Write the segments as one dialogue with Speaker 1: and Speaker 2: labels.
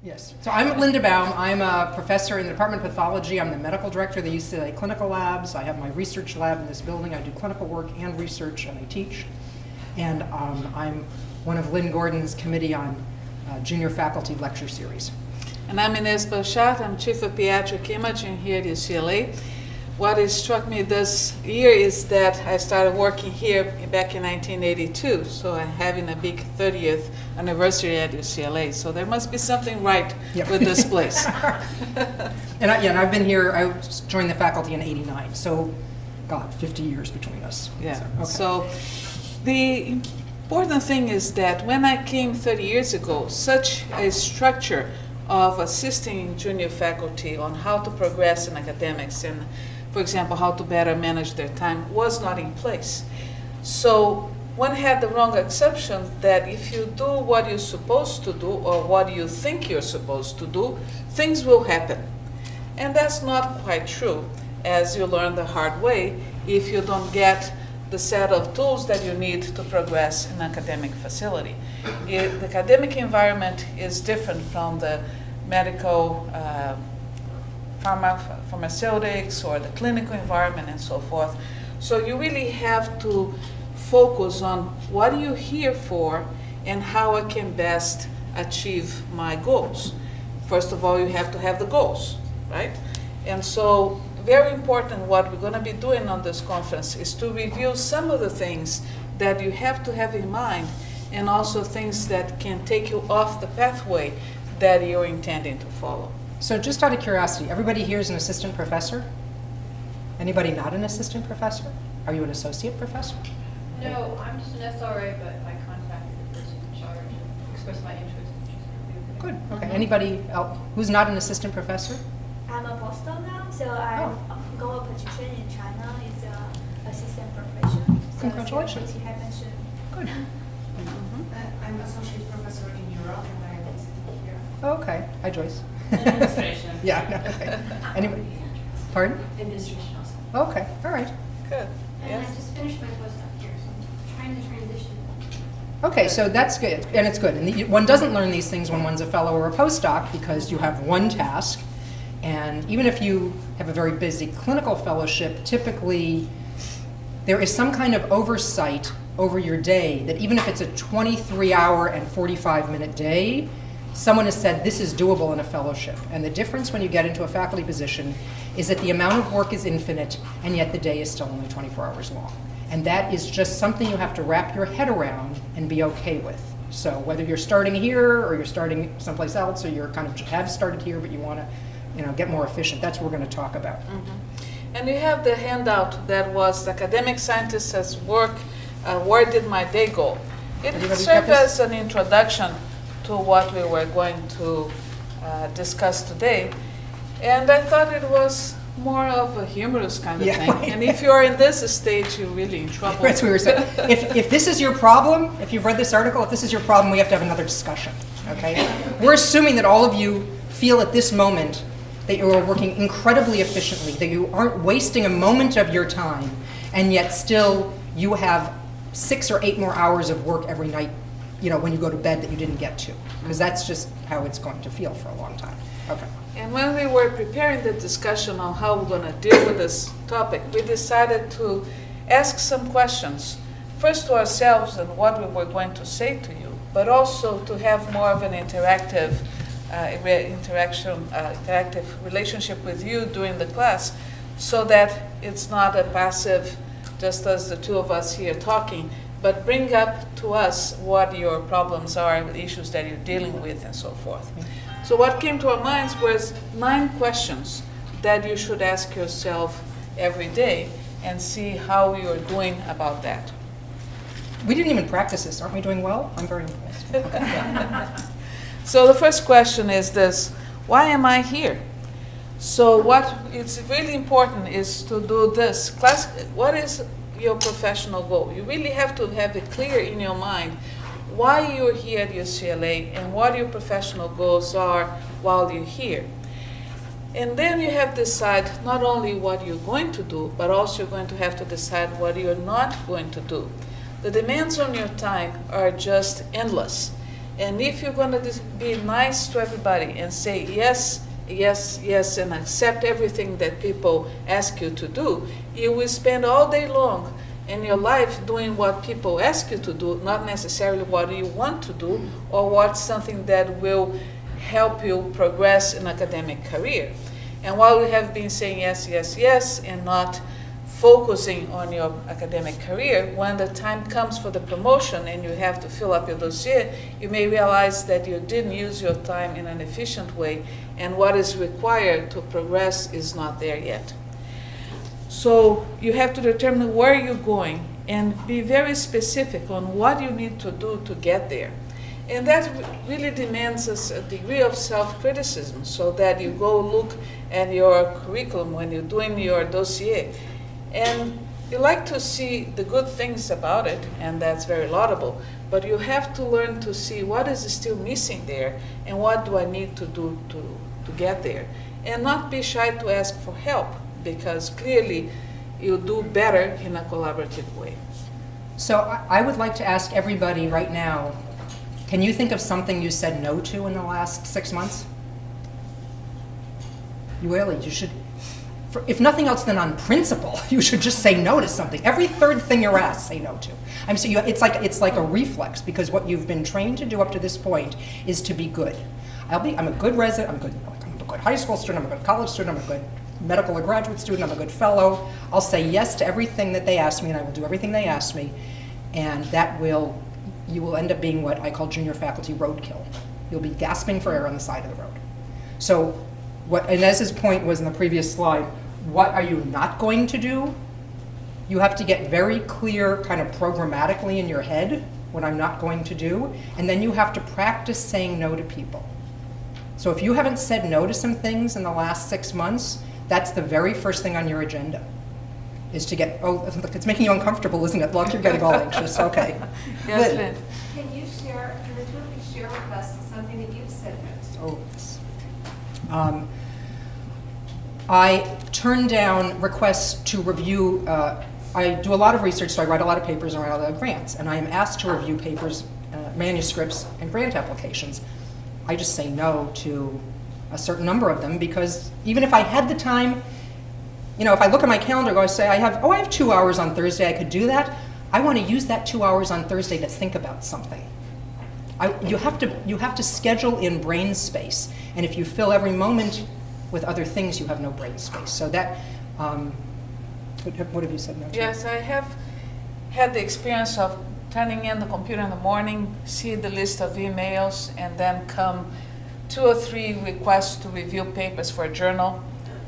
Speaker 1: Yes. So I'm Linda Baum. I'm a professor in the Department of Pathology. I'm the medical director of the UCLA Clinical Labs. I have my research lab in this building. I do clinical work and research, and I teach. And I'm one of Lynn Gordon's committee on junior faculty lecture series.
Speaker 2: And I'm Ines Boechat. I'm chief of pediatric imaging here at UCLA. What has struck me this year is that I started working here back in 1982, so I'm having a big 30th anniversary at UCLA. So there must be something right with this place.
Speaker 1: And I've been here. I joined the faculty in '89, so God, 50 years between us.
Speaker 2: Yeah.
Speaker 1: So
Speaker 2: the important thing is that when I came 30 years ago, such a structure of assisting junior faculty on how to progress in academics and, for example, how to better manage their time was not in place. So one had the wrong assumption that if you do what you're supposed to do or what you think you're supposed to do, things will happen. And that's not quite true, as you learn the hard way if you don't get the set of tools that you need to progress in an academic facility. The academic environment is different from the medical pharmaceutics or the clinical environment and so forth. So you really have to focus on what are you here for and how I can best achieve my goals. First of all, you have to have the goals, right? And so very important what we're going to be doing on this conference is to review some of the things that you have to have in mind and also things that can take you off the pathway that you're intending to follow.
Speaker 1: So just out of curiosity, everybody here is an assistant professor? Anybody not an assistant professor? Are you an associate professor?
Speaker 3: No, I'm just an SRA, but I contacted the person in charge and expressed my interest.
Speaker 1: Good. Okay. Anybody else who's not an assistant professor?
Speaker 4: I'm a postdoc now, so I've got a position in China. It's an assistant professor. So
Speaker 1: Congratulations.
Speaker 4: it happens soon.
Speaker 1: Good.
Speaker 5: I'm associate professor in Europe and I am sitting here.
Speaker 1: Okay. Hi, Joyce.
Speaker 3: Administration.
Speaker 1: Yeah. No, okay. Anybody? Pardon?
Speaker 3: Administration also.
Speaker 1: Okay. All right.
Speaker 2: Good.
Speaker 6: And I
Speaker 2: Yes.
Speaker 6: just finished my postdoc here, so I'm trying to transition.
Speaker 1: Okay, so that's good, and it's good. And one doesn't learn these things when one's a fellow or a postdoc because you have one task. And even if you have a very busy clinical fellowship, typically there is some kind of oversight over your day that even if it's a 23-hour and 45-minute day, someone has said this is doable in a fellowship. And the difference when you get into a faculty position is that the amount of work is infinite, and yet the day is still only 24 hours long. And that is just something you have to wrap your head around and be okay with. So whether you're starting here or you're starting someplace else or you're kind of have started here but you want to get more efficient, that's what we're going to talk about.
Speaker 2: Mm-hmm. And you have the handout that was academic scientists as work, where did my day go? It
Speaker 1: Everybody
Speaker 2: served
Speaker 1: got this?
Speaker 2: as an introduction to what we were going to discuss today. And I thought it was more of a humorous kind of thing.
Speaker 1: Right.
Speaker 2: And if you're in this stage, you're really in trouble.
Speaker 1: That's what we were saying. If this is your problem, if you've read this article, if this is your problem, we have to have another discussion, okay? We're assuming that all of you feel at this moment that you are working incredibly efficiently, that you aren't wasting a moment of your time, and yet still you have 6 or 8 more hours of work every night, when you go to bed that you didn't get to, because that's just how it's going to feel for a long time. Okay.
Speaker 2: And when we were preparing the discussion on how we're going to deal with this topic, we decided to ask some questions, first to ourselves and what we were going to say to you, but also to have more of an interactive relationship with you during the class, so that it's not a passive, just as the two of us here talking, but bring up to us what your problems are, the issues that you're dealing with, and so forth. So what came to our minds was 9 questions that you should ask yourself every day and see how you're doing about that.
Speaker 1: We didn't even practice this. Aren't we doing well? I'm very impressed.
Speaker 2: So the first question is this: why am I here? So what it's really important is to do this. What is your professional goal? You really have to have it clear in your mind why you're here at UCLA and what your professional goals are while you're here. And then you have to decide not only what you're going to do, but also you're going to have to decide what you're not going to do. The demands on your time are just endless. And if you're going to be nice to everybody and say yes, yes, yes, and accept everything that people ask you to do, you will spend all day long in your life doing what people ask you to do, not necessarily what you want to do or what's something that will help you progress in academic career. And while we have been saying yes, yes, yes, and not focusing on your academic career, when the time comes for the promotion and you have to fill up your dossier, you may realize that you didn't use your time in an efficient way, and what is required to progress is not there yet. So you have to determine where you're going and be very specific on what you need to do to get there. And that really demands a degree of self-criticism, so that you go look at your curriculum when you're doing your dossier. And you like to see the good things about it, and that's very laudable, but you have to learn to see what is still missing there and what do I need to do to get there. And not be shy to ask for help, because clearly you do better in a collaborative way.
Speaker 1: So I would like to ask everybody right now, can you think of something you said no to in the last 6 months? You should, if nothing else than on principle, you should just say no to something. Every third thing you're asked, say no to. It's like a reflex, because what you've been trained to do up to this point is to be good. I'm a good resident, I'm a good high school student, I'm a good college student, I'm a good medical or graduate student, I'm a good fellow. I'll say yes to everything that they ask me, and I will do everything they ask me, and you will end up being what I call junior faculty roadkill. You'll be gasping for air on the side of the road. So what Ines's point was in the previous slide, what are you not going to do? You have to get very clear kind of programmatically in your head what I'm not going to do, and then you have to practice saying no to people. So if you haven't said no to some things in the last 6 months, that's the very first thing on your agenda, is to get, oh, it's making you uncomfortable, isn't it? Look, you're getting all anxious, okay.
Speaker 2: Yes,
Speaker 1: Lynn.
Speaker 2: Lynn.
Speaker 6: Can you literally share with us something that you've said no to?
Speaker 1: Oh, yes. I turn down requests to review, I do a lot of research, so I write a lot of papers and write a lot of grants, and I am asked to review papers, manuscripts, and grant applications. I just say no to a certain number of them, because even if I had the time, if I look at my calendar, I say I have 2 hours on Thursday, I could do that. I want to use that 2 hours on Thursday to think about something. You have to schedule in brain space, and if you fill every moment with other things, you have no brain space. So that, what have you said no to?
Speaker 2: Yes, I have had the experience of turning in the computer in the morning, see the list of emails, and then come 2 or 3 requests to review papers for a journal.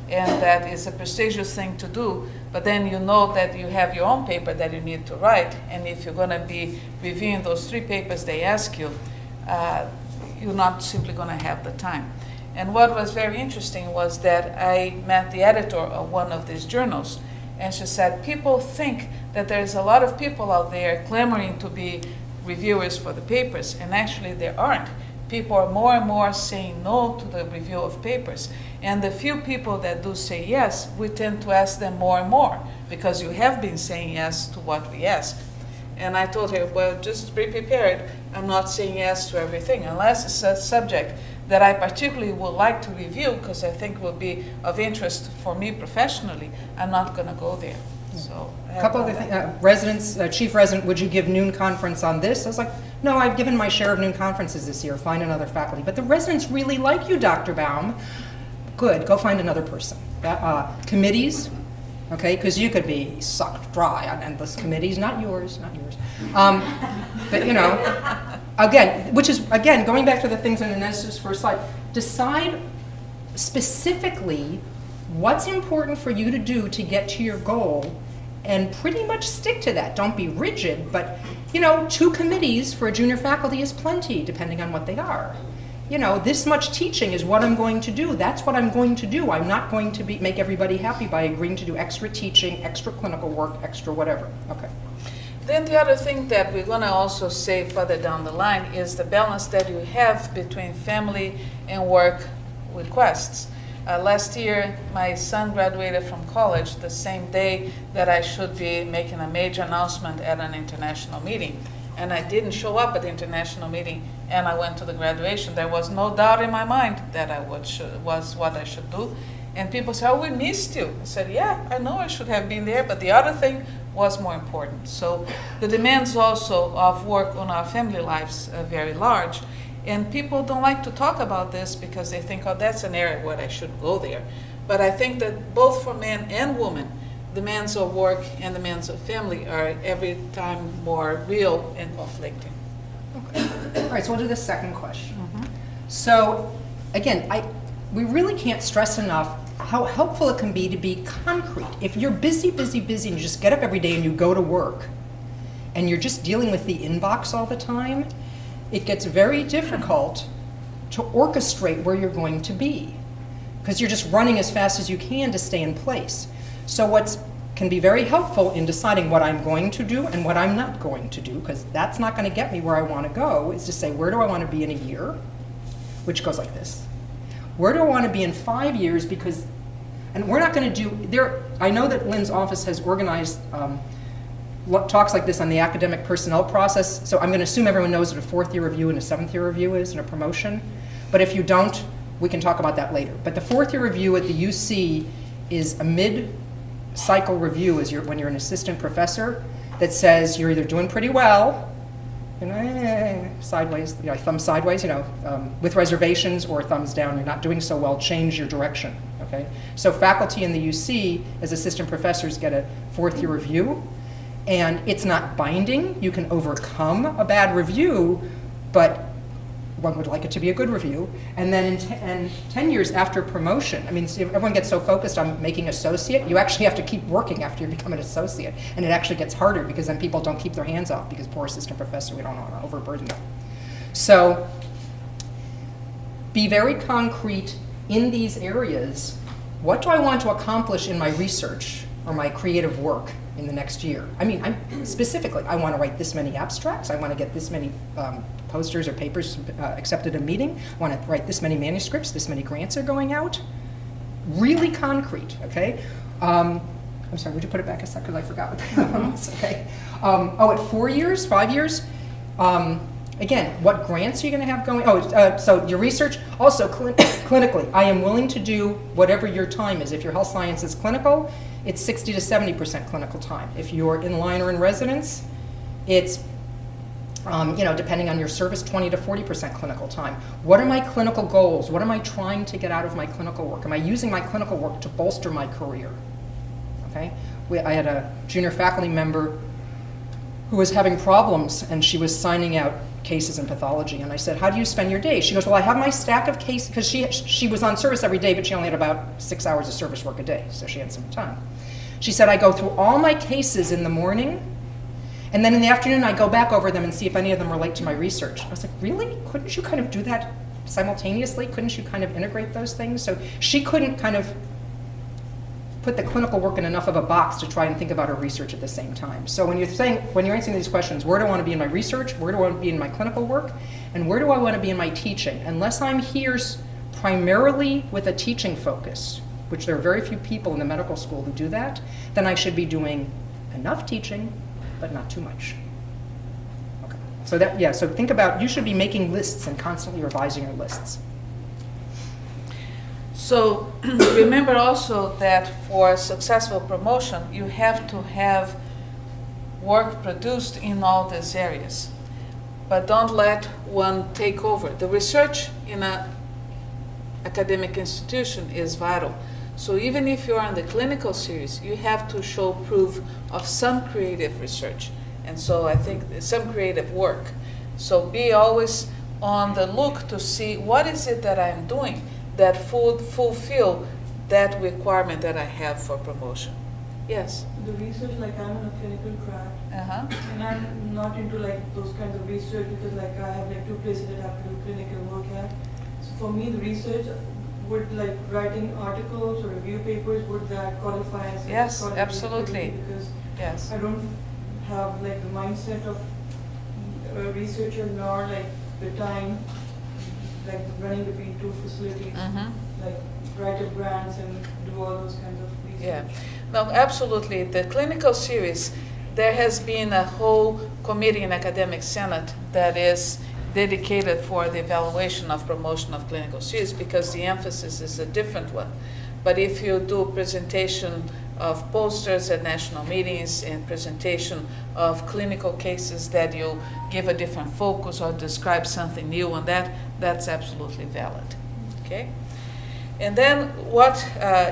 Speaker 2: And that is a prestigious thing to do, but then you know that you have your own paper that you need to write, and if you're going to be reviewing those 3 papers they ask you, you're not simply going to have the time. And what was very interesting was that I met the editor of one of these journals, and she said, people think that there's a lot of people out there clamoring to be reviewers for the papers, and actually there aren't. People are more and more saying no to the review of papers. And the few people that do say yes, we tend to ask them more and more, because you have been saying yes to what we ask. And I told her, well, just be prepared. I'm not saying yes to everything, unless it's a subject that I particularly would like to review, because I think will be of interest for me professionally. I'm not going to go there. So
Speaker 1: A couple of things, chief resident, would you give noon conference on this? I was like, no, I've given my share of noon conferences this year, find another faculty. But the residents really like you, Dr. Baum. Good, go find another person. Committees, okay, because you could be sucked dry on endless committees, not yours. But again, going back to the things in Ines's first slide, decide specifically what's important for you to do to get to your goal, and pretty much stick to that. Don't be rigid, but 2 committees for a junior faculty is plenty, depending on what they are. This much teaching is what I'm going to do. That's what I'm going to do. I'm not going to make everybody happy by agreeing to do extra teaching, extra clinical work, extra whatever. Okay.
Speaker 2: Then the other thing that we're going to also say further down the line is the balance that you have between family and work requests. Last year, my son graduated from college the same day that I should be making a major announcement at an international meeting. and I didn't show up at the international meeting, and I went to the graduation, there was no doubt in my mind that was what I should do. And people say, oh, we missed you. I said, yeah, I know I should have been there, but the other thing was more important. So the demands also of work on our family lives are very large. And people don't like to talk about this because they think, oh, that's an area where I should go there. But I think that both for men and women, demands of work and demands of family are every time more real and conflicting.
Speaker 1: All right, so we'll do the second question. So, again, we really can't stress enough how helpful it can be to be concrete. If you're busy, and you just get up every day and you go to work, and you're just dealing with the inbox all the time, it gets very difficult to orchestrate where you're going to be, because you're just running as fast as you can to stay in place. So what can be very helpful in deciding what I'm going to do and what I'm not going to do, because that's not going to get me where I want to go, is to say, where do I want to be in a year? Which goes like this. Where do I want to be in 5 years? Because, and we're not going to do, I know that Lynn's office has organized talks like this on the academic personnel process, so I'm going to assume everyone knows what a 4th year review and a 7th year review is and a promotion. But if you don't, we can talk about that later. But the 4th year review at the UC is a mid-cycle review when you're an assistant professor that says you're either doing pretty well, sideways, thumb sideways, with reservations, or thumbs down, you're not doing so well, change your direction, okay? So faculty in the UC, as assistant professors, get a 4th year review, and it's not binding. You can overcome a bad review, but one would like it to be a good review. And then in 10 years after promotion, everyone gets so focused on making associate, you actually have to keep working after you become an associate. And it actually gets harder because then people don't keep their hands off, because poor assistant professor, we don't want to overburden them. So be very concrete in these areas. What do I want to accomplish in my research or my creative work in the next year? Specifically, I want to write this many abstracts, I want to get this many posters or papers accepted at a meeting, I want to write this many manuscripts, this many grants are going out. Really concrete, okay? I'm sorry, would you put it back a second, because I forgot what the other one was, okay? At 4 years, 5 years, again, what grants are you going to have going? So your research, also clinically, I am willing to do whatever your time is. If your health science is clinical, it's 60 to 70% clinical time. If you're in line or in residence, it's, depending on your service, 20 to 40% clinical time. What are my clinical goals? What am I trying to get out of my clinical work? Am I using my clinical work to bolster my career? Okay? I had a junior faculty member who was having problems, and she was signing out cases in pathology, and I said, how do you spend your day? She goes, well, I have my stack of cases, because she was on service every day, but she only had about 6 hours of service work a day, so she had some time. She said, I go through all my cases in the morning, and then in the afternoon I go back over them and see if any of them relate to my research. I was like, really? Couldn't you kind of do that simultaneously? Couldn't you kind of integrate those things? So she couldn't kind of put the clinical work in enough of a box to try and think about her research at the same time. So when you're answering these questions, where do I want to be in my research, where do I want to be in my clinical work, and where do I want to be in my teaching? Unless I'm here primarily with a teaching focus, which there are very few people in the medical school who do that, then I should be doing enough teaching, but not too much. Okay. So think about, you should be making lists and constantly revising your lists.
Speaker 2: So remember also that for successful promotion, you have to have work produced in all these areas. But don't let one take over. The research in an academic institution is vital. So even if you're on the clinical series, you have to show proof of some creative research. And so I think some creative work. So be always on the look to see what is it that I'm doing that fulfill that requirement that I have for promotion. Yes?
Speaker 7: The research, like I'm in a clinical track,
Speaker 2: Uh-huh.
Speaker 7: and I'm not into like those kinds of research because like I have like 2 places that I have to do clinical work at. So for me, the research would like writing articles or review papers, would that qualify as
Speaker 2: Yes,
Speaker 7: scholarly
Speaker 2: absolutely.
Speaker 7: activity? Because
Speaker 2: Yes.
Speaker 7: I don't have like the mindset of a researcher nor like the time, like running between 2 facilities,
Speaker 2: Mhm.
Speaker 7: like write up grants and do all those kinds of research.
Speaker 2: Yeah. No, absolutely. The clinical series, there has been a whole committee in Academic Senate that is dedicated for the evaluation of promotion of clinical series because the emphasis is a different one. But if you do presentation of posters at national meetings and presentation of clinical cases that you give a different focus or describe something new on that, that's absolutely valid, okay? And then what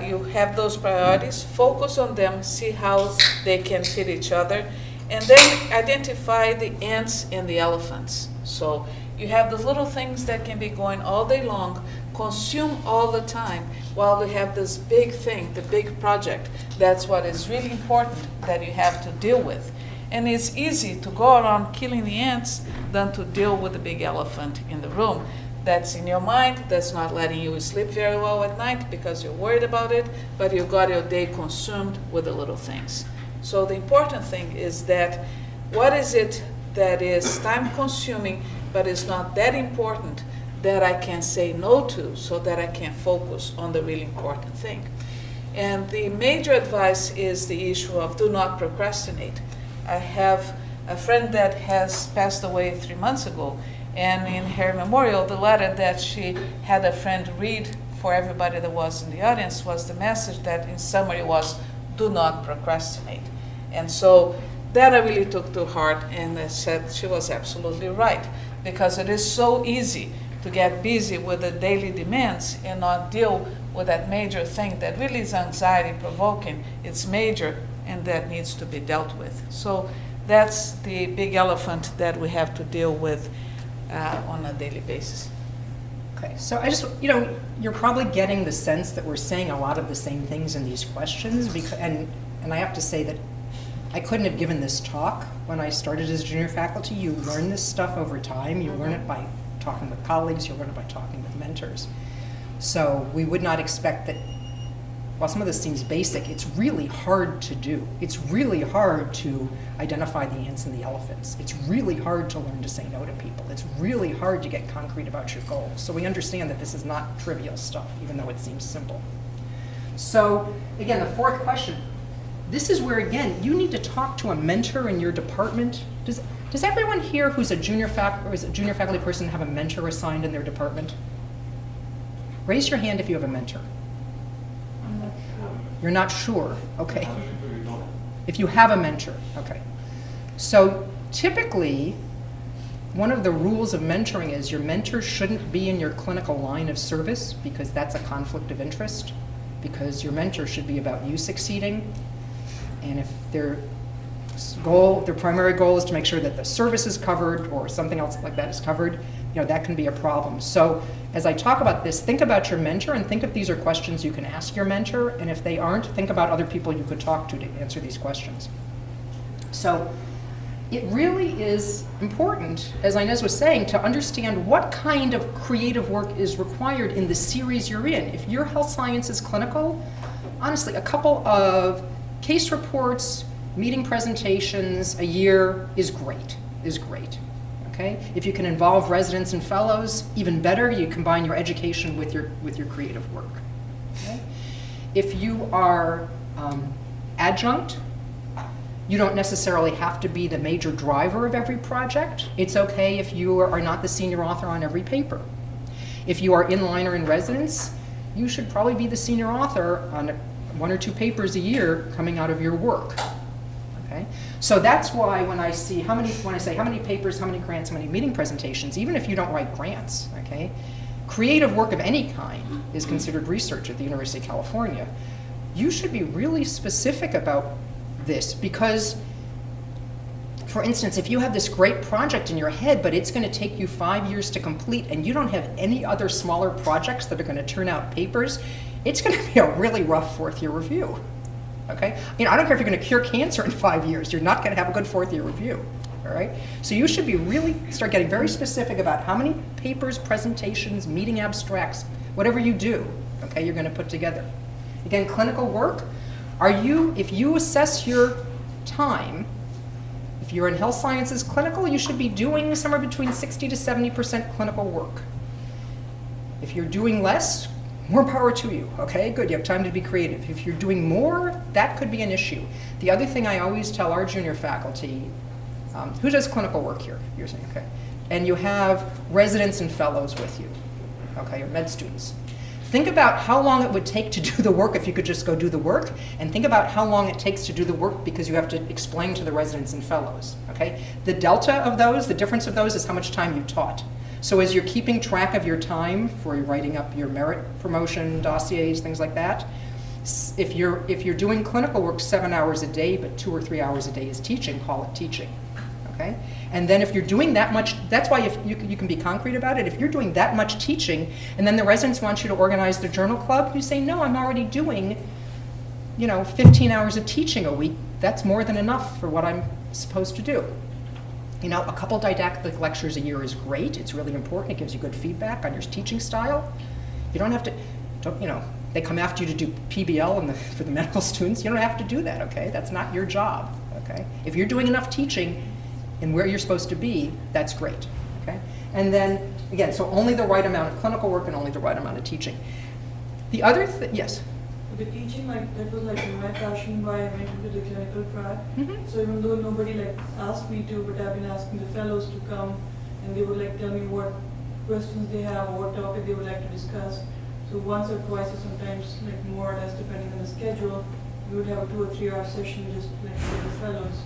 Speaker 2: you have those priorities, focus on them, see how they can fit each other, and then identify the ants and the elephants. So you have the little things that can be going all day long, consume all the time, while we have this big thing, the big project. That's what is really important that you have to deal with. And it's easy to go around killing the ants than to deal with the big elephant in the room. That's in your mind, that's not letting you sleep very well at night because you're worried about it, but you got your day consumed with the little things. So the important thing is that what is it that is time consuming but is not that important that I can say no to so that I can focus on the really important thing. And the major advice is the issue of do not procrastinate. I have a friend that has passed away 3 months ago, and in her memorial, the letter that she had a friend read for everybody that was in the audience was the message that in summary was, do not procrastinate. And so that I really took to heart, and I said she was absolutely right, because it is so easy to get busy with the daily demands and not deal with that major thing that really is anxiety provoking. It's major and that needs to be dealt with. So that's the big elephant that we have to deal with on a daily basis.
Speaker 1: Okay, so I just, you're probably getting the sense that we're saying a lot of the same things in these questions, because, and I have to say that I couldn't have given this talk when I started as junior faculty. You learn this stuff over time. You learn it by talking with colleagues, you learn it by talking with mentors. So we would not expect that, while some of this seems basic, it's really hard to do. It's really hard to identify the ants and the elephants. It's really hard to learn to say no to people. It's really hard to get concrete about your goals. So we understand that this is not trivial stuff, even though it seems simple. So again, the fourth question, this is where, again, you need to talk to a mentor in your department. Does everyone here who's a junior faculty person have a mentor assigned in their department? Raise your hand if you have a mentor.
Speaker 7: I'm not sure.
Speaker 1: You're not sure, okay. If you have a mentor, okay. So typically, one of the rules of mentoring is your mentor shouldn't be in your clinical line of service because that's a conflict of interest, because your mentor should be about you succeeding. And if their primary goal is to make sure that the service is covered or something else like that is covered, that can be a problem. So as I talk about this, think about your mentor and think if these are questions you can ask your mentor, and if they aren't, think about other people you could talk to answer these questions. So it really is important, as Ines was saying, to understand what kind of creative work is required in the series you're in. If you're health sciences clinical, honestly, a couple of case reports, meeting presentations a year is great, okay? If you can involve residents and fellows, even better, you combine your education with your creative work, okay? If you are adjunct, you don't necessarily have to be the major driver of every project. It's okay if you are not the senior author on every paper. If you are inline or in residence, you should probably be the senior author on 1 or 2 papers a year coming out of your work. Okay? So that's why when I say how many papers, how many grants, how many meeting presentations, even if you don't write grants, okay, creative work of any kind is considered research at the University of California. You should be really specific about this because, for instance, if you have this great project in your head, but it's going to take you 5 years to complete and you don't have any other smaller projects that are going to turn out papers, it's going to be a really rough 4th year review, okay? I don't care if you're going to cure cancer in 5 years, you're not going to have a good 4th year review, all right? So you should be start getting very specific about how many papers, presentations, meeting abstracts, whatever you do, okay, you're going to put together. Again, clinical work, if you assess your time, if you're in health sciences clinical, you should be doing somewhere between 60 to 70% clinical work. If you're doing less, more power to you, okay? Good, you have time to be creative. If you're doing more, that could be an issue. The other thing I always tell our junior faculty, who does clinical work here? You're saying, okay. And you have residents and fellows with you, okay, or med students. Think about how long it would take to do the work if you could just go do the work, and think about how long it takes to do the work because you have to explain to the residents and fellows, okay? The delta of those, the difference of those is how much time you taught. So as you're keeping track of your time for writing up your merit promotion dossiers, things like that, if you're doing clinical work 7 hours a day, but 2 or 3 hours a day is teaching, call it teaching, okay? And then if you're doing that much, that's why if you can be concrete about it. If you're doing that much teaching, and then the residents want you to organize the journal club, you say, no, I'm already doing, 15 hours of teaching a week. That's more than enough for what I'm supposed to do. A couple didactic lectures a year is great. It's really important. It gives you good feedback on your teaching style. You don't have to, they come after you to do PBL for the medical students. You don't have to do that, okay? That's not your job, okay? If you're doing enough teaching and where you're supposed to be, that's great, okay? And then, again, so only the right amount of clinical work and only the right amount of teaching. The other thing, yes?
Speaker 7: The teaching, that was my passion why I went into the clinical track.
Speaker 1: Mm-hmm.
Speaker 7: So even though nobody asked me to, but I've been asking the fellows to come, and they would tell me what questions they have or what topic they would like to discuss. So once or twice or sometimes more or less depending on the schedule, we would have a 2 or 3 hour session just with the fellows.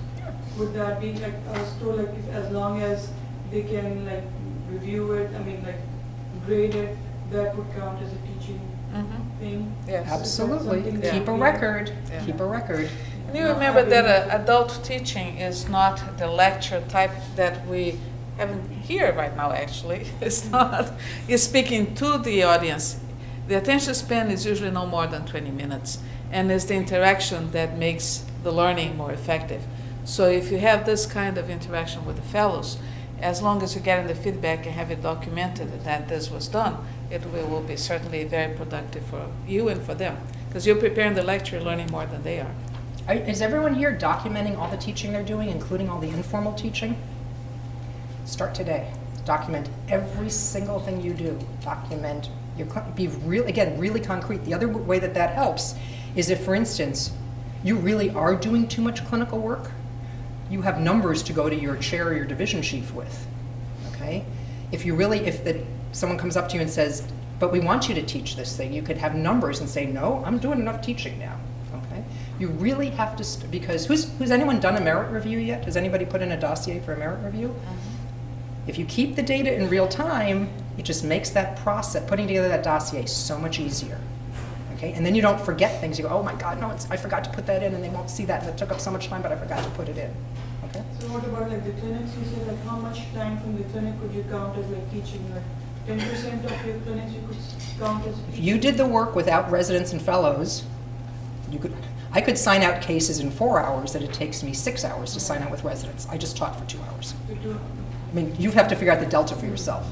Speaker 7: Would that be I was told if, as long as they can review it, grade it, that would count as a teaching thing?
Speaker 2: Yes.
Speaker 1: Absolutely.
Speaker 7: Something
Speaker 1: Keep a
Speaker 7: that-
Speaker 1: record.
Speaker 2: Yeah.
Speaker 1: Keep a record.
Speaker 2: And you remember that adult teaching is not the lecture type that we have here right now, actually. It's not. You're speaking to the audience. The attention span is usually no more than 20 minutes, and it's the interaction that makes the learning more effective. So if you have this kind of interaction with the fellows, as long as you're getting the feedback and have it documented that this was done, it will be certainly very productive for you and for them, because you're preparing the lecture, learning more than they are.
Speaker 1: Is everyone here documenting all the teaching they're doing, including all the informal teaching? Start today. Document every single thing you do. Document be really concrete. The other way that helps is if, for instance, you really are doing too much clinical work, you have numbers to go to your chair or your division chief with, okay? If someone comes up to you and says, but we want you to teach this thing, you could have numbers and say, no, I'm doing enough teaching now, okay? You really have to, because who's anyone done a merit review yet? Has anybody put in a dossier for a merit review? If you keep the data in real time, it just makes that process, putting together that dossier, so much easier. Okay? And then you don't forget things. You go, oh my God, no, I forgot to put that in, and they won't see that, and it took up so much time, but I forgot to put it in. Okay?
Speaker 7: So what about the clinics? You said how much time from the clinic could you count as teaching? 10% of your clinics you could count as teaching?
Speaker 1: If you did the work without residents and fellows, I could sign out cases in 4 hours that it takes me 6 hours to sign out with residents. I just taught for 2 hours. I mean, you have to figure out the delta for yourself.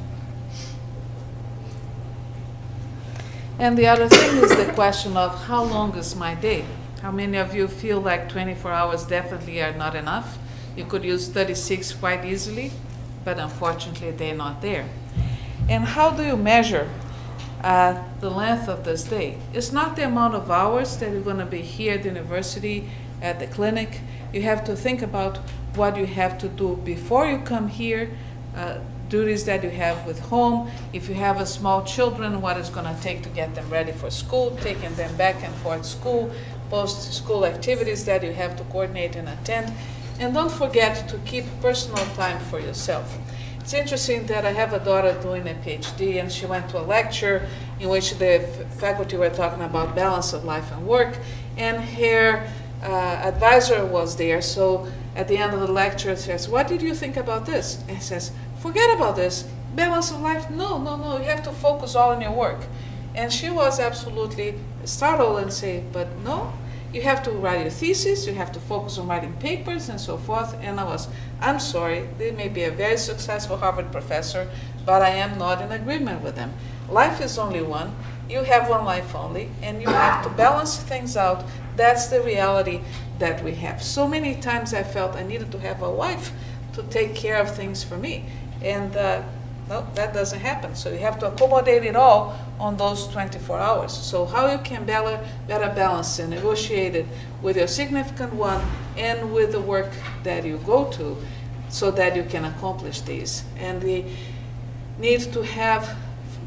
Speaker 2: And the other thing is the question of how long is my day? How many of you feel like 24 hours definitely are not enough? You could use 36 quite easily, but unfortunately they're not there. And how do you measure the length of this day? It's not the amount of hours that you're going to be here at the university, at the clinic. You have to think about what you have to do before you come here, duties that you have with home. If you have a small children, what it's going to take to get them ready for school, taking them back and forth school, post-school activities that you have to coordinate and attend. And don't forget to keep personal time for yourself. It's interesting that I have a daughter doing a Ph.D. and she went to a lecture in which the faculty were talking about balance of life and work, and her advisor was there. So at the end of the lecture, it says, what did you think about this? And he says, forget about this. Balance of life, no, you have to focus all on your work. And she was absolutely startled and say, but no, you have to write your thesis, you have to focus on writing papers and so forth. And I'm sorry, they may be a very successful Harvard professor, but I am not in agreement with them. Life is only one. You have one life only, and you have to balance things out. That's the reality that we have. So many times I felt I needed to have a wife to take care of things for me. And no, that doesn't happen. So you have to accommodate it all on those 24 hours. So how you can better balance and negotiate it with your significant one and with the work that you go to so that you can accomplish these. And the need to have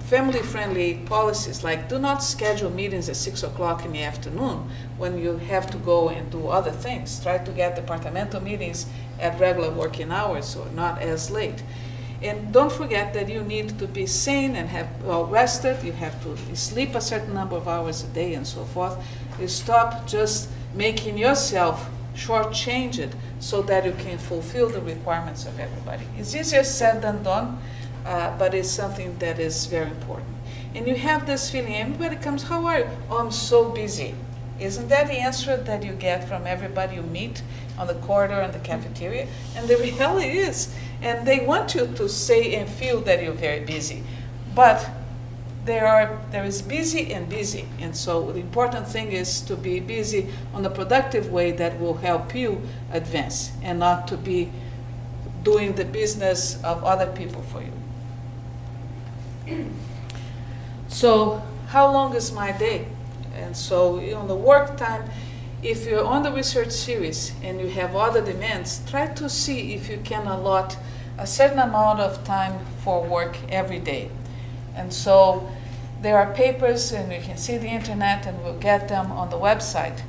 Speaker 2: family-friendly policies, like do not schedule meetings at 6 o'clock in the afternoon when you have to go and do other things. Try to get departmental meetings at regular working hours or not as late. And don't forget that you need to be sane and have well rested. You have to sleep a certain number of hours a day and so forth. You stop just making yourself shortchange it so that you can fulfill the requirements of everybody. It's easier said than done, but it's something that is very important. And you have this feeling, everybody comes, how are you? Oh, I'm so busy. Isn't that the answer that you get from everybody you meet on the corridor and the cafeteria? And the reality is, and they want you to say and feel that you're very busy. But there is busy and busy. And so the important thing is to be busy on a productive way that will help you advance and not to be doing the business of other people for you. So how long is my day? And so on the work time, if you're on the research series and you have other demands, try to see if you can allot a certain amount of time for work every day. And so there are papers, and you can see the internet, and we'll get them on the website,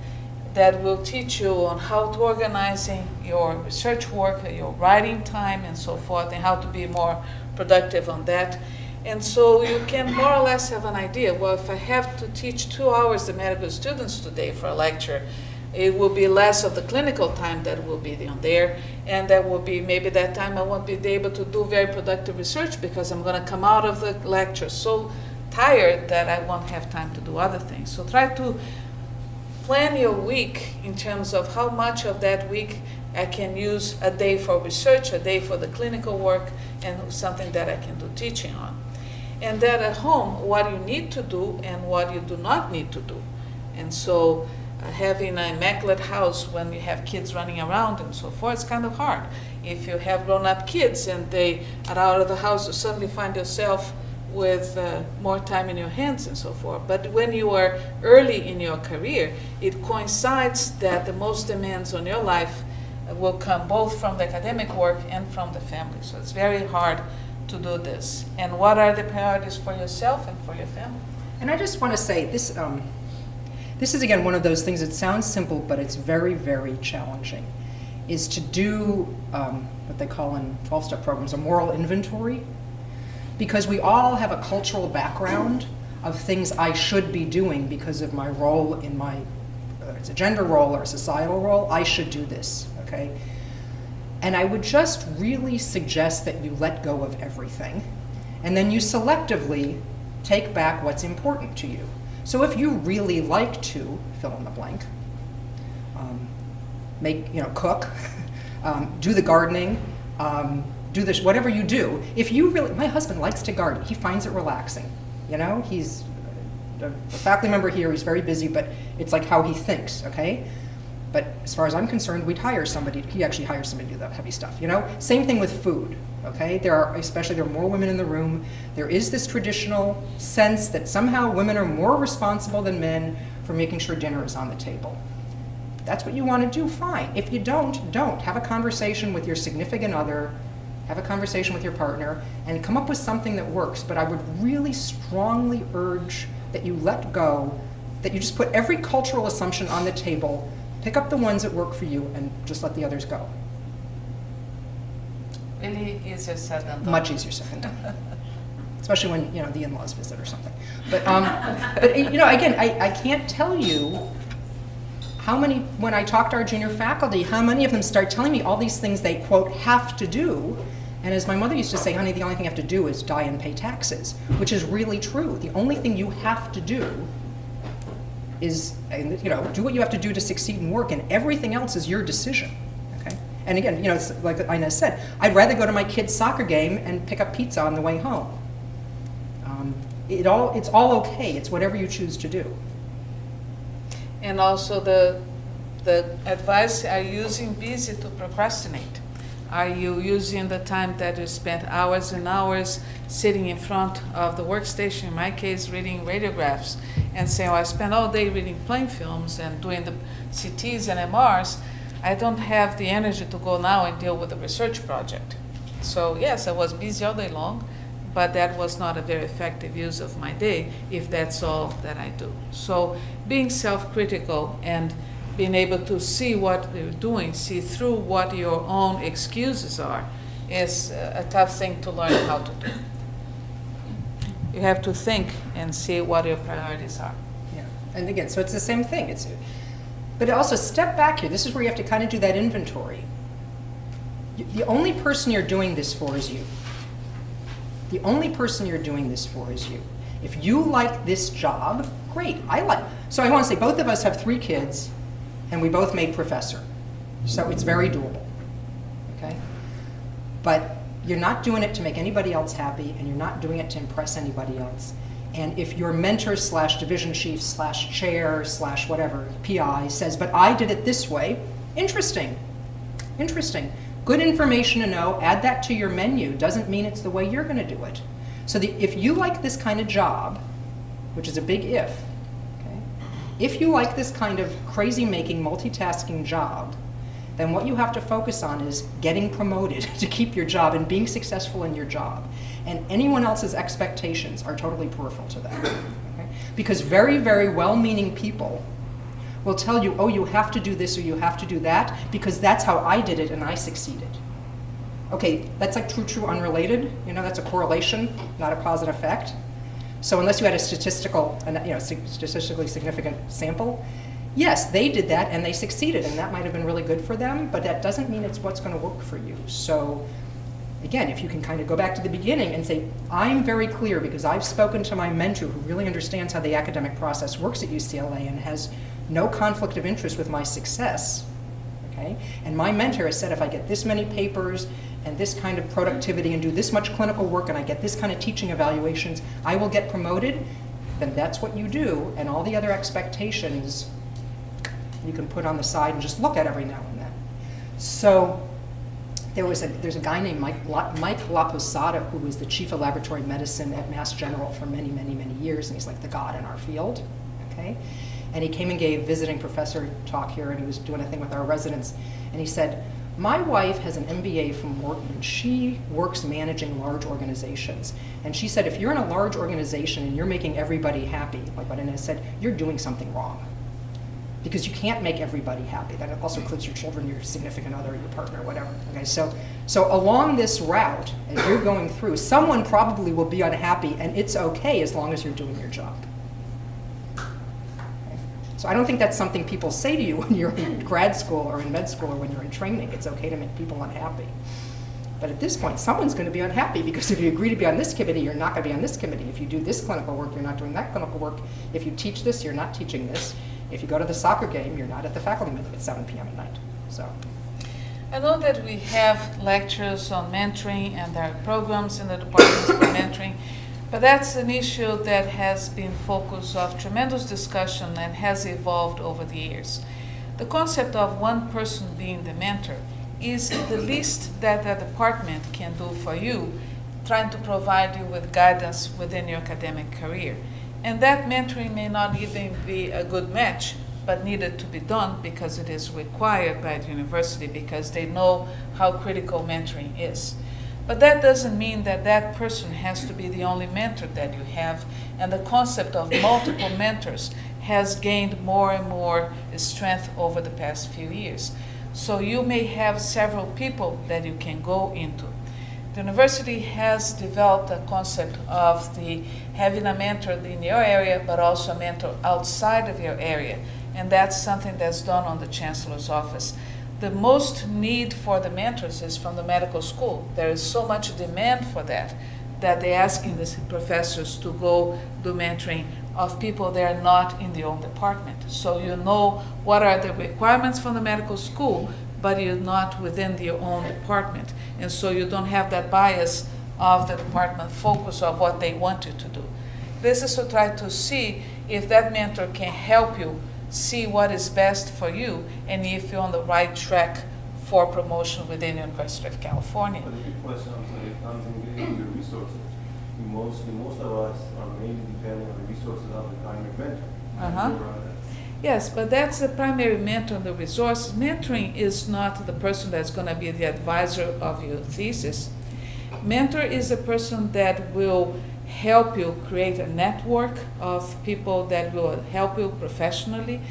Speaker 2: that will teach you on how to organizing your research work, your writing time, and so forth, and how to be more productive on that. And so you can more or less have an idea, well, if I have to teach 2 hours to medical students today for a lecture, it will be less of the clinical time that will be on there, and that will be maybe that time I won't be able to do very productive research because I'm going to come out of the lecture so tired that I won't have time to do other things. So try to plan your week in terms of how much of that week I can use a day for research, a day for the clinical work, and something that I can do teaching on. And then at home, what you need to do and what you do not need to do. And so having an immaculate house when you have kids running around and so forth, it's kind of hard. If you have grown-up kids and they are out of the house, you suddenly find yourself with more time in your hands and so forth. But when you are early in your career, it coincides that the most demands on your life will come both from the academic work and from the family. So it's very hard to do this. And what are the priorities for yourself and for your family?
Speaker 1: And I just want to say, this is again one of those things that sounds simple, but it's very, very challenging, is to do what they call in 12-step programs a moral inventory, because we all have a cultural background of things I should be doing because of my role in my, whether it's a gender role or a societal role, I should do this, okay? And I would just really suggest that you let go of everything, and then you selectively take back what's important to you. So if you really like to fill in the blank, cook, do the gardening, do this, whatever you do. If you really, my husband likes to garden. He finds it relaxing. You know, he's a faculty member here. He's very busy, but it's like how he thinks. Okay. But as far as I'm concerned, we'd hire somebody. He actually hires somebody to do that heavy stuff. You know, same thing with food. Okay, there are more women in the room. There is this traditional sense that somehow women are more responsible than men for making sure dinner is on the table. If that's what you want to do, fine. If you don't. Have a conversation with your significant other, have a conversation with your partner, and come up with something that works. But I would really strongly urge that you let go, that you just put every cultural assumption on the table, pick up the ones that work for you, and just let the others go.
Speaker 2: Really easier said than done.
Speaker 1: Much easier said than done. Especially when, the in-laws visit or something. But again, I can't tell you how many, when I talk to our junior faculty, how many of them start telling me all these things they, quote, have to do. And as my mother used to say, honey, the only thing you have to do is die and pay taxes, which is really true. The only thing you have to do is, do what you have to do to succeed in work, and everything else is your decision. And again, it's like Ines said, I'd rather go to my kid's soccer game and pick up pizza on the way home. It's all okay. It's whatever you choose to do.
Speaker 2: And also the advice are using busy to procrastinate. Are you using the time that you spent hours and hours sitting in front of the workstation, in my case, reading radiographs, and saying, I spent all day reading plain films and doing the CTs and MRs. I don't have the energy to go now and deal with a research project. So yes, I was busy all day long, but that was not a very effective use of my day if that's all that I do. So being self-critical and being able to see what they're doing, see through what your own excuses are, is a tough thing to learn how to do. You have to think and see what your priorities are.
Speaker 1: Yeah, and again, so it's the same thing. But also step back here. This is where you have to kind of do that inventory. The only person you're doing this for is you. The only person you're doing this for is you. If you like this job, great. So I want to say both of us have 3 kids, and we both made professor. So it's very doable, okay? But you're not doing it to make anybody else happy, and you're not doing it to impress anybody else. And if your mentor / division chief / chair / whatever, PI, says, but I did it this way, interesting. Good information to know, add that to your menu, doesn't mean it's the way you're gonna do it. So if you like this kind of job, which is a big if, okay? If you like this kind of crazy-making, multitasking job, then what you have to focus on is getting promoted to keep your job and being successful in your job. And anyone else's expectations are totally peripheral to that. Okay? Because very, very well-meaning people will tell you, oh, you have to do this or you have to do that because that's how I did it and I succeeded. Okay, that's like true, unrelated. You know, that's a correlation, not a cause and effect. So unless you had a statistically significant sample, yes, they did that and they succeeded, and that might have been really good for them, but that doesn't mean it's what's going to work for you. So again, if you can kind of go back to the beginning and say, I'm very clear because I've spoken to my mentor who really understands how the academic process works at UCLA and has no conflict of interest with my success, okay? And my mentor has said if I get this many papers and this kind of productivity and do this much clinical work and I get this kind of teaching evaluations, I will get promoted, then that's what you do, and all the other expectations you can put on the side and just look at every now and then. So there's a guy named Mike Laposada who was the chief of laboratory medicine at Mass General for many, many, many years, and he's like the god in our field, okay? And he came and gave visiting professor talk here, and he was doing a thing with our residents, and he said, my wife has an MBA from Wharton, and she works managing large organizations. And she said, if you're in a large organization and you're making everybody happy, like what Ines said, you're doing something wrong. Because you can't make everybody happy. That also includes your children, your significant other, your partner, whatever. Okay, so along this route, as you're going through, someone probably will be unhappy, and it's okay as long as you're doing your job. So I don't think that's something people say to you when you're in grad school or in med school or when you're in training. It's okay to make people unhappy. But at this point, someone's going to be unhappy because if you agree to be on this committee, you're not going to be on this committee. If you do this clinical work, you're not doing that clinical work. If you teach this, you're not teaching this. If you go to the soccer game, you're not at the faculty meeting at 7 p.m. at night. So,
Speaker 2: I know that we have lectures on mentoring and there are programs in the departments for mentoring, but that's an issue that has been focus of tremendous discussion and has evolved over the years. The concept of one person being the mentor is the least that the department can do for you, trying to provide you with guidance within your academic career. And that mentoring may not even be a good match, but needed to be done because it is required by the university because they know how critical mentoring is. But that doesn't mean that that person has to be the only mentor that you have, and the concept of multiple mentors has gained more and more strength over the past few years. So you may have several people that you can go into. The university has developed a concept of having a mentor in your area, but also a mentor outside of your area. And that's something that's done on the chancellor's office. The most need for the mentors is from the medical school. There is so much demand for that they're asking the professors to go do mentoring of people that are not in their own department. So you know what are the requirements from the medical school, but you're not within your own department. And so you don't have that bias of the department focus of what they want you to do. This is to try to see if that mentor can help you see what is best for you and if you're on the right track for promotion within the University of California.
Speaker 8: But the big question when it comes in getting the resources, most of us are mainly depending on the resources of the primary mentor.
Speaker 2: Uh-huh. Yes, but that's the primary mentor and the resources. Mentoring is not the person that's going to be the advisor of your thesis. Mentor is a person that will help you create a network of people that will help you professionally,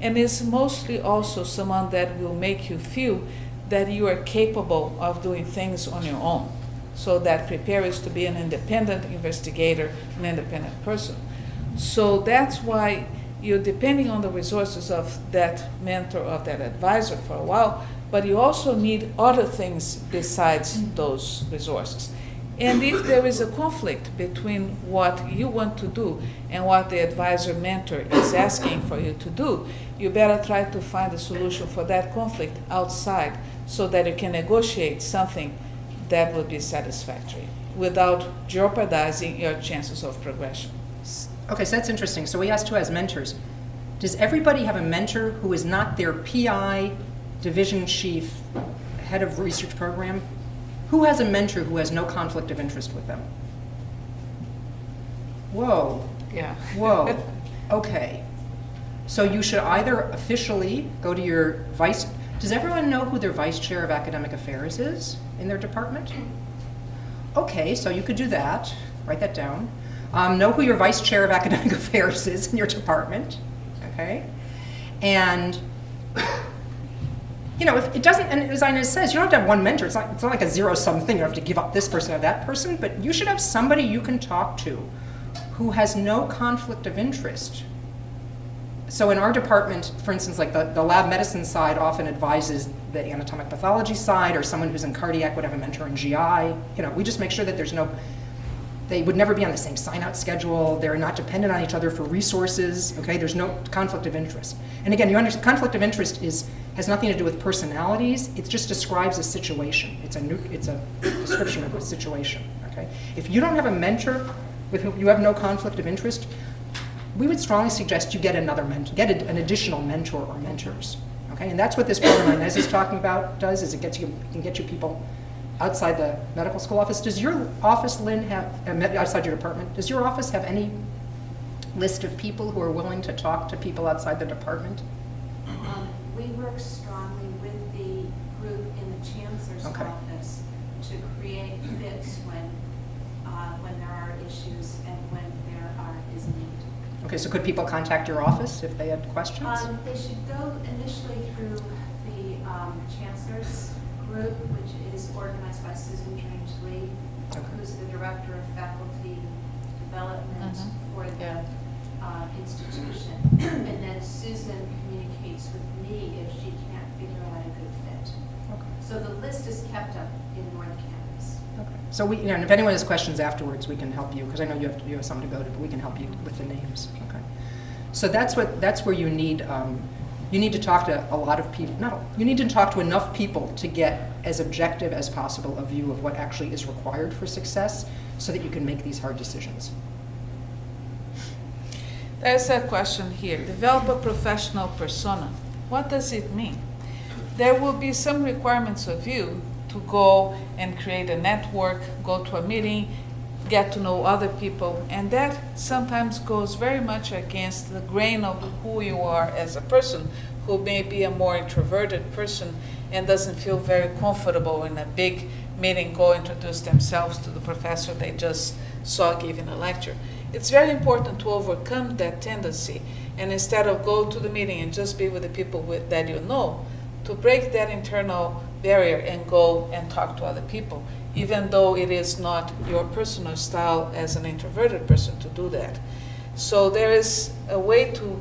Speaker 2: and is mostly also someone that will make you feel that you are capable of doing things on your own. So that prepares to be an independent investigator, an independent person. So that's why you're depending on the resources of that mentor, of that advisor for a while, but you also need other things besides those resources. And if there is a conflict between what you want to do and what the advisor mentor is asking for you to do, you better try to find a solution for that conflict outside so that you can negotiate something that will be satisfactory without jeopardizing your chances of progression.
Speaker 1: Okay, so that's interesting. So we asked who has mentors. Does everybody have a mentor who is not their PI, division chief, head of research program? Who has a mentor who has no conflict of interest with them? Whoa.
Speaker 2: Yeah.
Speaker 1: Whoa. Okay. So you should either officially go to your vice. Does everyone know who their vice chair of academic affairs is in their department? Okay, so you could do that. Write that down. Know who your vice chair of academic affairs is in your department. Okay. And you know, if it doesn't, and as Ines says, you don't have to have one mentor. It's not like a zero-sum thing. You have to give up this person or that person, but you should have somebody you can talk to who has no conflict of interest. So in our department, for instance, like the lab medicine side often advises the anatomic pathology side, or someone who's in cardiac would have a mentor in GI. You know, we just make sure that there's no, they would never be on the same sign-out schedule. They're not dependent on each other for resources. Okay, there's no conflict of interest. And again, you understand, conflict of interest has nothing to do with personalities. It just describes a situation. It's a description of a situation. Okay, if you don't have a mentor with whom you have no conflict of interest, we would strongly suggest you get another mentor, an additional mentor or mentors. Okay, and that's what this program Ines is talking about does. Is it can get you people outside the medical school office. Does your office, Lynn, have, outside your department, does your office have any list of people who are willing to talk to people outside the department?
Speaker 6: We work strongly with the group in the chancellor's
Speaker 1: Okay.
Speaker 6: office to create fits when there are issues and when there is need.
Speaker 1: Okay, so could people contact your office if they had questions?
Speaker 6: They should go initially through the chancellor's group, which is organized by Susan Trange-Lee,
Speaker 1: Okay.
Speaker 6: who's the director of faculty development for the institution. And then Susan communicates with me if she can't figure out a good fit.
Speaker 1: Okay.
Speaker 6: So the list is kept up in North Campus.
Speaker 1: Okay. So we, and if anyone has questions afterwards, we can help you, because I know you have something to go to, but we can help you with the names. Okay. So that's where you need to talk to a lot of people. No, you need to talk to enough people to get as objective as possible a view of what actually is required for success, so that you can make these hard decisions.
Speaker 2: There's a question here. Develop a professional persona. What does it mean? There will be some requirements of you to go and create a network, go to a meeting, get to know other people, and that sometimes goes very much against the grain of who you are as a person, who may be a more introverted person and doesn't feel very comfortable in a big meeting, go introduce themselves to the professor they just saw giving a lecture. It's very important to overcome that tendency, and instead of go to the meeting and just be with the people that you know, to break that internal barrier and go and talk to other people, even though it is not your personal style as an introverted person to do that. So there is a way to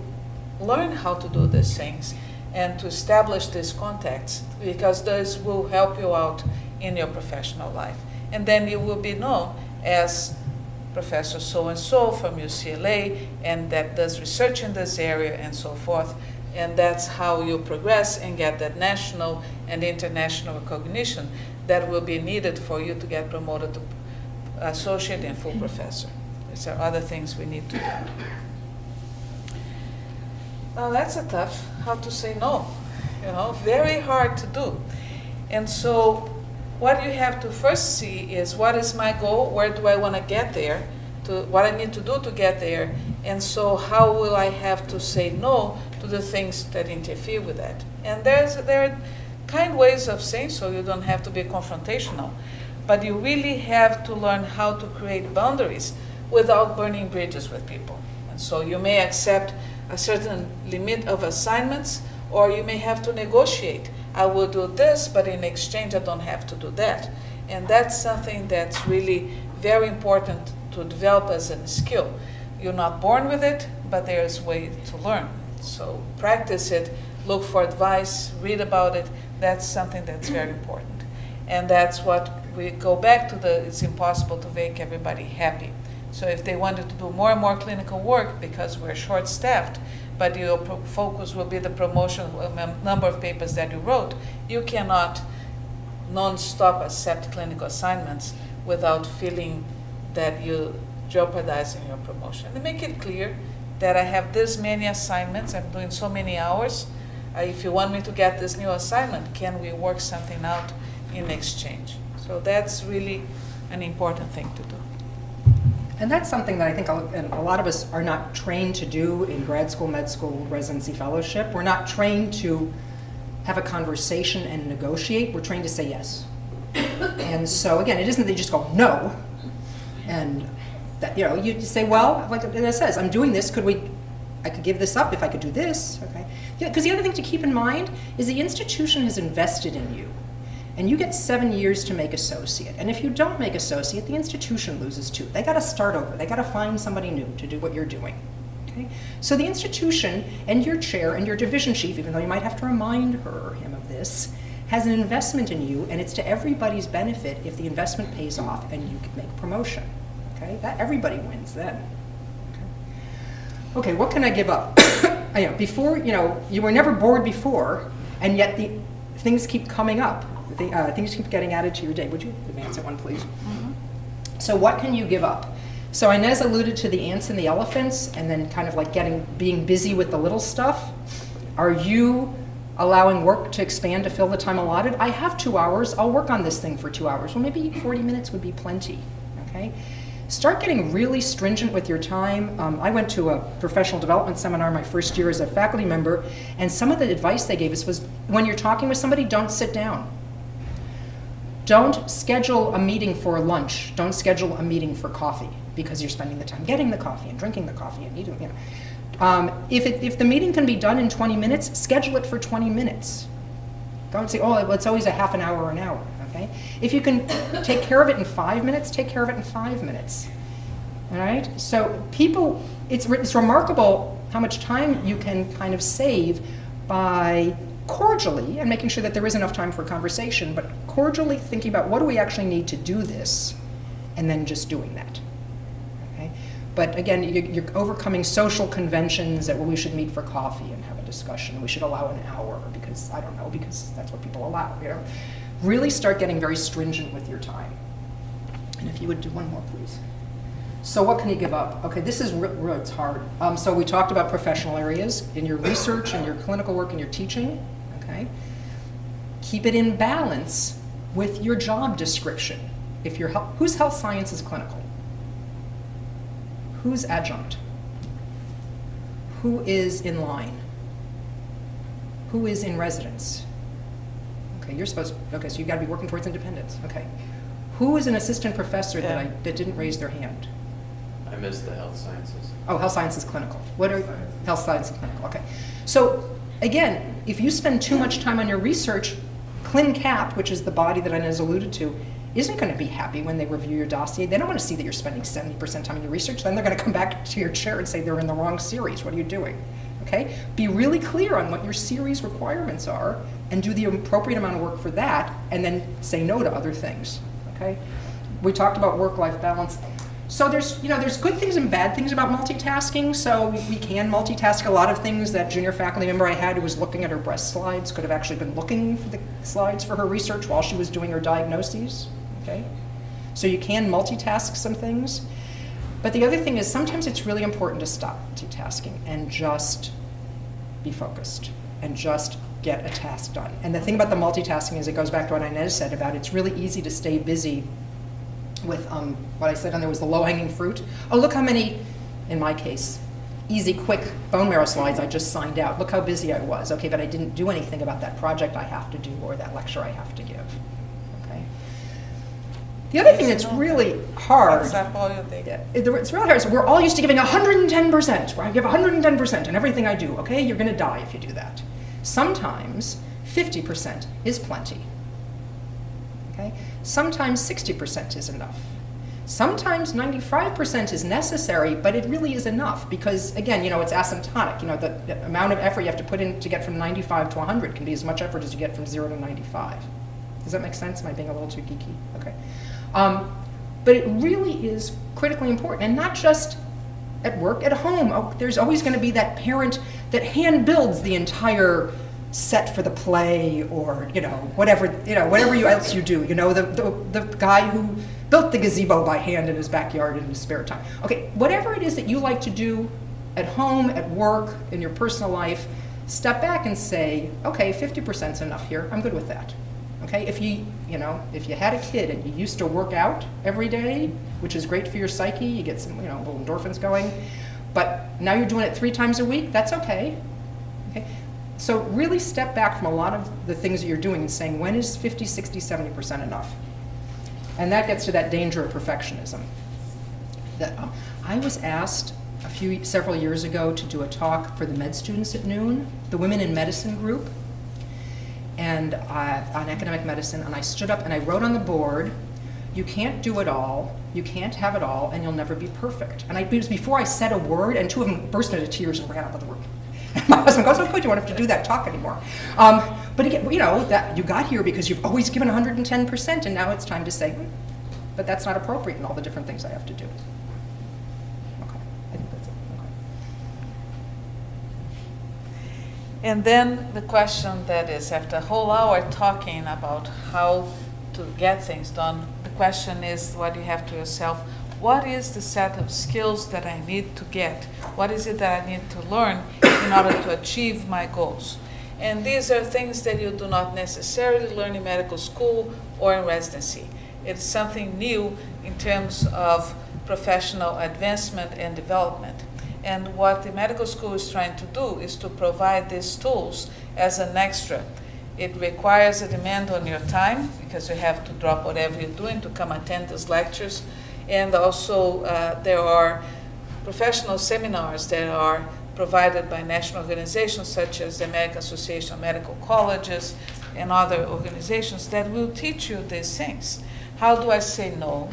Speaker 2: learn how to do these things and to establish these contacts, because those will help you out in your professional life. And then you will be known as Professor so-and-so from UCLA, and that does research in this area and so forth. And that's how you progress and get that national and international recognition that will be needed for you to get promoted to associate and full professor. These are other things we need to do. Now that's a tough, how to say no, very hard to do. And so what you have to first see is, what is my goal? Where do I want to get there? What I need to do to get there? And so how will I have to say no to the things that interfere with that? And there are kind ways of saying so. You don't have to be confrontational. But you really have to learn how to create boundaries without burning bridges with people. And so you may accept a certain limit of assignments, or you may have to negotiate. I will do this, but in exchange I don't have to do that. And that's something that's really very important to develop as a skill. You're not born with it, but there's a way to learn. So practice it, look for advice, read about it. That's something that's very important. And that's what we go back to, it's impossible to make everybody happy. So if they wanted to do more and more clinical work because we're short-staffed, but your focus will be the promotion of a number of papers that you wrote, you cannot non-stop accept clinical assignments without feeling that you're jeopardizing your promotion. And make it clear that I have this many assignments, I'm doing so many hours. If you want me to get this new assignment, can we work something out in exchange? So that's really an important thing to do.
Speaker 1: And that's something that I think a lot of us are not trained to do in grad school, med school, residency, fellowship. We're not trained to have a conversation and negotiate. We're trained to say yes. And so again, it isn't that you just go no, and that, you know, you say, well, like it says, I'm doing this. I could give this up if I could do this. Okay. Yeah, because the other thing to keep in mind is the institution has invested in you. And you get 7 years to make associate. And if you don't make associate, the institution loses too. They gotta start over. They gotta find somebody new to do what you're doing. Okay? So the institution and your chair and your division chief, even though you might have to remind her or him of this, has an investment in you, and it's to everybody's benefit if the investment pays off and you can make promotion. Okay? That everybody wins then. Okay, what can I give up? Before, you were never bored before, and yet the things keep coming up. Things keep getting added to your day. Would you advance it one, please? Mm-hmm. So what can you give up? So Ines alluded to the ants and the elephants, and then kind of like being busy with the little stuff. Are you allowing work to expand to fill the time allotted? I have 2 hours. I'll work on this thing for 2 hours. Well, maybe 40 minutes would be plenty. Okay. Start getting really stringent with your time. I went to a professional development seminar my first year as a faculty member, and some of the advice they gave us was, when you're talking with somebody, don't sit down. Don't schedule a meeting for lunch. Don't schedule a meeting for coffee, because you're spending the time getting the coffee and drinking the coffee and eating. If the meeting can be done in 20 minutes, schedule it for 20 minutes. Don't say, oh, it's always a half an hour or an hour. Okay? If you can take care of it in 5 minutes, take care of it in 5 minutes. All right? So it's remarkable how much time you can kind of save by cordially, and making sure that there is enough time for conversation, but cordially thinking about what do we actually need to do this, and then just doing that. Okay? But again, you're overcoming social conventions that, well, we should meet for coffee and have a discussion. We should allow an hour because, I don't know, because that's what people allow. Really start getting very stringent with your time. And if you would do one more, please. So what can you give up? Okay, this is it's hard. So we talked about professional areas in your research and your clinical work and your teaching. Okay, keep it in balance with your job description. If you're whose health science is clinical? Who's adjunct? Who is in line? Who is in residence? Okay, you're supposed to, okay, so you've got to be working towards independence. Okay. Who is an assistant professor that didn't raise their hand?
Speaker 9: I missed the health sciences.
Speaker 1: Oh, health sciences clinical. What are health sciences clinical? Okay. So again, if you spend too much time on your research, ClinCap, which is the body that Ines alluded to, isn't going to be happy when they review your dossier. They don't want to see that you're spending 70% time on your research. Then they're going to come back to your chair and say they're in the wrong series. What are you doing? Okay? Be really clear on what your series requirements are and do the appropriate amount of work for that, and then say no to other things. Okay? We talked about work-life balance. So there's good things and bad things about multitasking. So we can multitask a lot of things. That junior faculty member I had who was looking at her breast slides could have actually been looking for the slides for her research while she was doing her diagnoses. Okay? So you can multitask some things. But the other thing is sometimes it's really important to stop multitasking and just be focused and just get a task done. And the thing about the multitasking is it goes back to what Ines said about it's really easy to stay busy with what I said, and there was the low-hanging fruit. Oh, look how many, in my case, easy, quick bone marrow slides I just signed out. Look how busy I was. Okay, but I didn't do anything about that project I have to do or that lecture I have to give. Okay. The other thing that's really hard, it's really hard, is we're all used to giving 110%, where I give 110% in everything I do. Okay, you're going to die if you do that. Sometimes 50% is plenty. Okay? Sometimes 60% is enough. Sometimes 95% is necessary, but it really is enough because, again, it's asymptotic. The amount of effort you have to put in to get from 95 to 100 can be as much effort as you get from 0 to 95. Does that make sense? Am I being a little too geeky? Okay. But it really is critically important, and not just at work, at home. Oh, there's always going to be that parent that hand builds the entire set for the play, or whatever else you do. The guy who built the gazebo by hand in his backyard in his spare time. Okay, whatever it is that you like to do at home, at work, in your personal life, step back and say, okay, 50% is enough here. I'm good with that. Okay, if you had a kid and you used to work out every day, which is great for your psyche, you get some little endorphins going, but now you're doing it 3 times a week, that's okay. Okay. So really step back from a lot of the things that you're doing and saying, when is 50, 60, 70% enough? And that gets to that danger of perfectionism. I was asked several years ago to do a talk for the med students at noon, the Women in Medicine group, and on academic medicine, and I stood up and I wrote on the board, you can't do it all, you can't have it all, and you'll never be perfect. And it was before I said a word, and 2 of them burst into tears and ran out of the room. And my husband goes, oh good, you won't have to do that talk anymore. But again, that you got here because you've always given 110%, and now it's time to say, but that's not appropriate in all the different things I have to do. Okay, I think that's it. Okay.
Speaker 2: And then the question that is, after a whole hour talking about how to get things done, the question is what you have to yourself, what is the set of skills that I need to get? What is it that I need to learn in order to achieve my goals? And these are things that you do not necessarily learn in medical school or in residency. It's something new in terms of professional advancement and development. And what the medical school is trying to do is to provide these tools as an extra. It requires a demand on your time because you have to drop whatever you're doing to come attend these lectures. And also there are professional seminars that are provided by national organizations such as the American Association of Medical Colleges and other organizations that will teach you these things. How do I say no?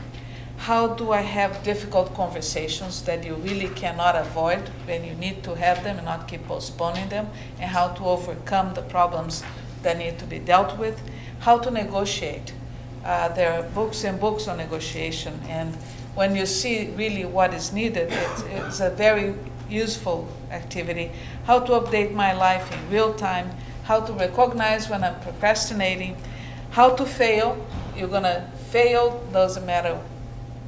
Speaker 2: How do I have difficult conversations that you really cannot avoid when you need to have them and not keep postponing them? And how to overcome the problems that need to be dealt with? How to negotiate? There are books and books on negotiation, and when you see really what is needed, it's a very useful activity. How to update my life in real time, how to recognize when I'm procrastinating, how to fail. You're going to fail, doesn't matter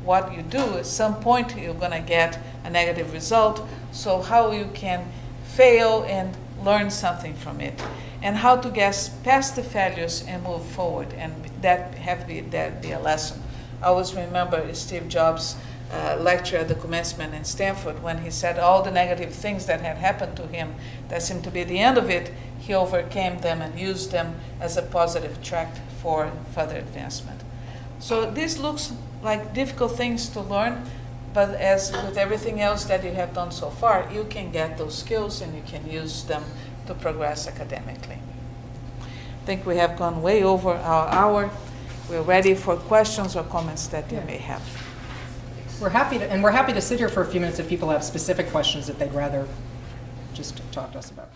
Speaker 2: what you do, at some point you're going to get a negative result. So how you can fail and learn something from it, and how to get past the failures and move forward, and that be a lesson. I always remember Steve Jobs' lecture at the commencement in Stanford when he said all the negative things that had happened to him that seemed to be the end of it, he overcame them and used them as a positive track for further advancement. So this looks like difficult things to learn, but as with everything else that you have done so far, you can get those skills and you can use them to progress academically. I think we have gone way over our hour. We're ready for questions or comments that you may have.
Speaker 1: We're happy to sit here for a few minutes if people have specific questions that they'd rather just talk to us about.